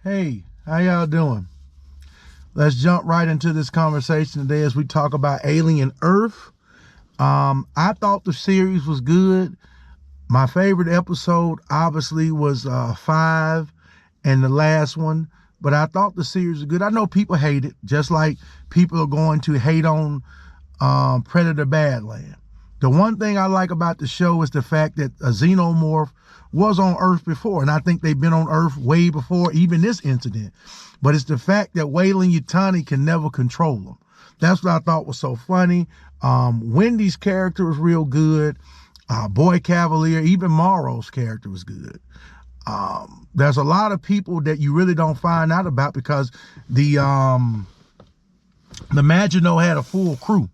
Hey, how y'all doing? Let's jump right into this conversation today as we talk about Alien Earth. I thought the series was good. My favorite episode obviously was 5 and the last one, but I thought the series was good. I know people hate it, just like people are going to hate on Predator Badland. The one thing I like about the show is the fact that a xenomorph was on Earth before, and I think they've been on Earth way before even this incident. But it's the fact that Weyland-Yutani can never control them. That's what I thought was so funny. Wendy's character was real good. Boy Cavalier, even Morrow's character was good. There's a lot of people that you really don't find out about because the Maginot had a full crew.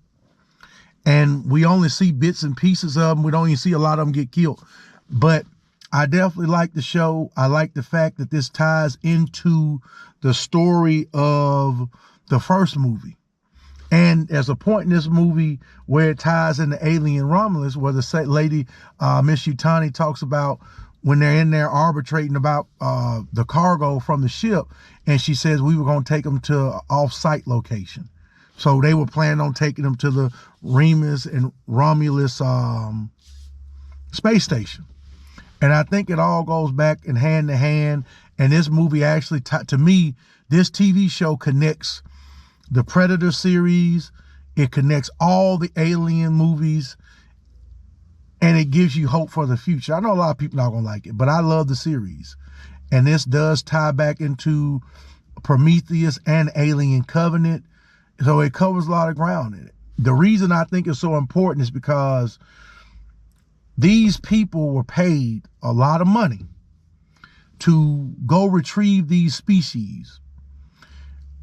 And we only see bits and pieces of them. We don't even see a lot of them get killed. But I definitely like the show. I like the fact that this ties into the story of the first movie. And there's a point in this movie where it ties into Alien Romulus, where the lady, Miss Yutani, talks about when they're in there arbitrating about the cargo from the ship. And she says, we were going to take them to an off-site location. So they were planning on taking them to the Remus and Romulus space station. And I think it all goes back in hand to hand. And this movie actually, to me, this TV show connects the Predator series. It connects all the Alien movies. And it gives you hope for the future. I know a lot of people not going to like it, but I love the series. And this does tie back into Prometheus and Alien Covenant. So it covers a lot of ground in it. The reason I think it's so important is because these people were paid a lot of money to go retrieve these species.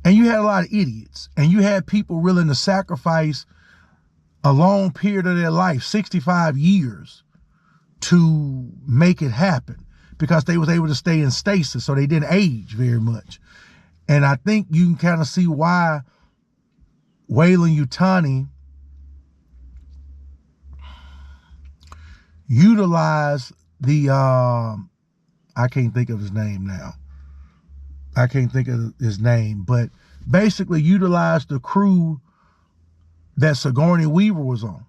And you had a lot of idiots. And you had people willing to sacrifice a long period of their life, 65 years, to make it happen. Because they was able to stay in stasis, so they didn't age very much. And I think you can kind of see why Weyland-Yutani utilized the, I can't think of his name now. I can't think of his name, but basically utilized the crew that Sigourney Weaver was on.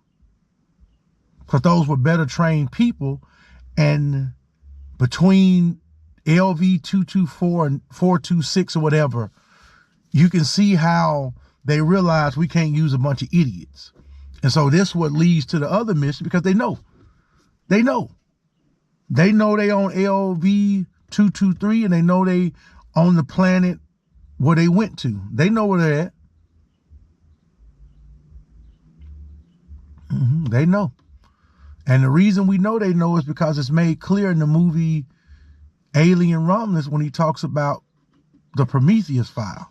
Because those were better trained people. And between LV-224 and 426 or whatever, you can see how they realize we can't use a bunch of idiots. And so this what leads to the other mission because they know. They know they on LV-223 and they know they on the planet where they went to. They know where they're at. They know. And the reason we know they know is because it's made clear in the movie Alien Romulus when he talks about the Prometheus file.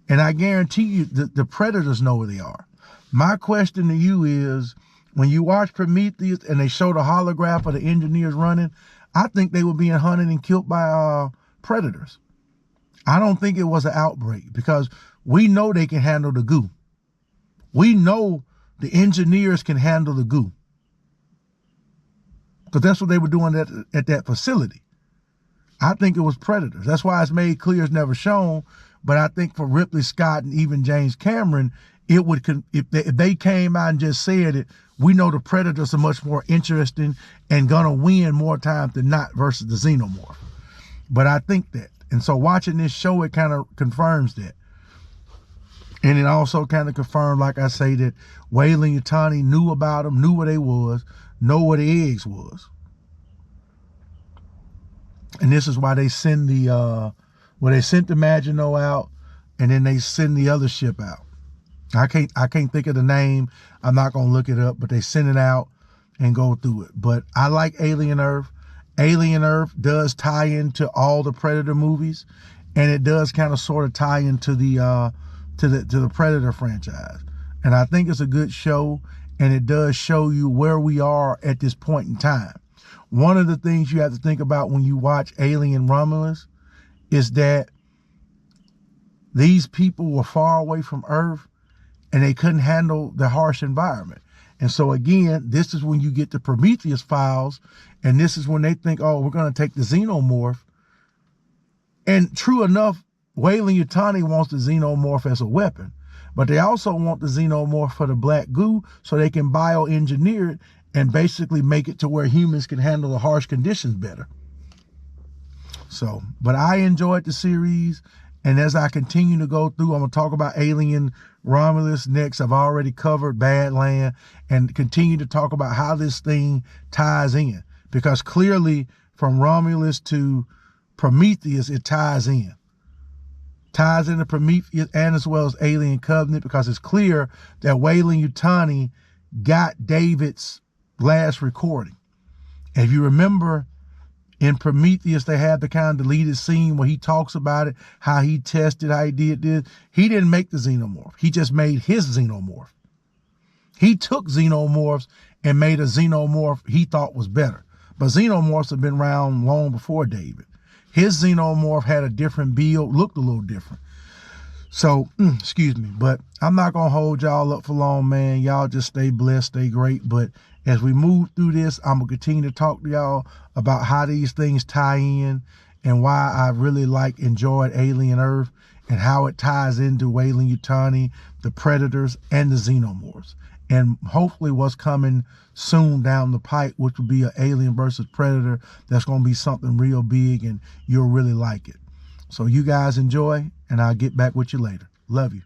And I guarantee you the Predators know where they are. My question to you is, when you watch Prometheus and they show the holograph of the engineers running, I think they were being hunted and killed by Predators. I don't think it was an outbreak because we know they can handle the goo. We know the engineers can handle the goo. Because that's what they were doing at that facility. I think it was Predators. That's why it's made clear it's never shown. But I think for Ripley Scott and even James Cameron, it would, if they came out and just said it, we know the Predators are much more interesting and gonna win more times than not versus the Xenomorph. But I think that. And so watching this show, it kind of confirms that. And it also kind of confirmed, like I say, that Weyland-Yutani knew about them, knew where they was, know where the eggs was. And this is why they send the, they sent the Maginot out, and then they send the other ship out. I can't think of the name. I'm not gonna look it up, but they send it out and go through it. But I like Alien Earth. Alien Earth does tie into all the Predator movies, and it does kind of sort of tie into the Predator franchise. And I think it's a good show, and it does show you where we are at this point in time. One of the things you have to think about when you watch Alien Romulus is that these people were far away from Earth and they couldn't handle the harsh environment. And so again, this is when you get the Prometheus files, and this is when they think, oh, we're going to take the xenomorph And true enough, Weyland-Yutani wants the xenomorph as a weapon, but they also want the xenomorph for the black goo so they can bioengineer it and basically make it to where humans can handle the harsh conditions better. So, but I enjoyed the series, and as I continue to go through, I'm going to talk about Alien Romulus next. I've already covered Badland, and continue to talk about how this thing ties in, because clearly from Romulus to Prometheus, it ties in. Ties into Prometheus and as well as Alien Covenant, because it's clear that Weyland-Yutani got David's last recording. And if you remember, in Prometheus, they had the kind of deleted scene where he talks about it, how he tested, how he did this. He didn't make the xenomorph. He just made his xenomorph. He took xenomorphs and made a xenomorph he thought was better. But xenomorphs have been around long before David. His xenomorph had a different build, looked a little different. So, excuse me, but I'm not going to hold y'all up for long, man. Y'all just stay blessed, stay great. But as we move through this, I'm going to continue to talk to y'all about how these things tie in and why I really enjoyed Alien Earth and how it ties into Weyland-Yutani, the Predators, and the Xenomorphs. And hopefully what's coming soon down the pipe, which will be an Alien versus Predator, that's going to be something real big, and you'll really like it. So you guys enjoy, and I'll get back with you later. Love you.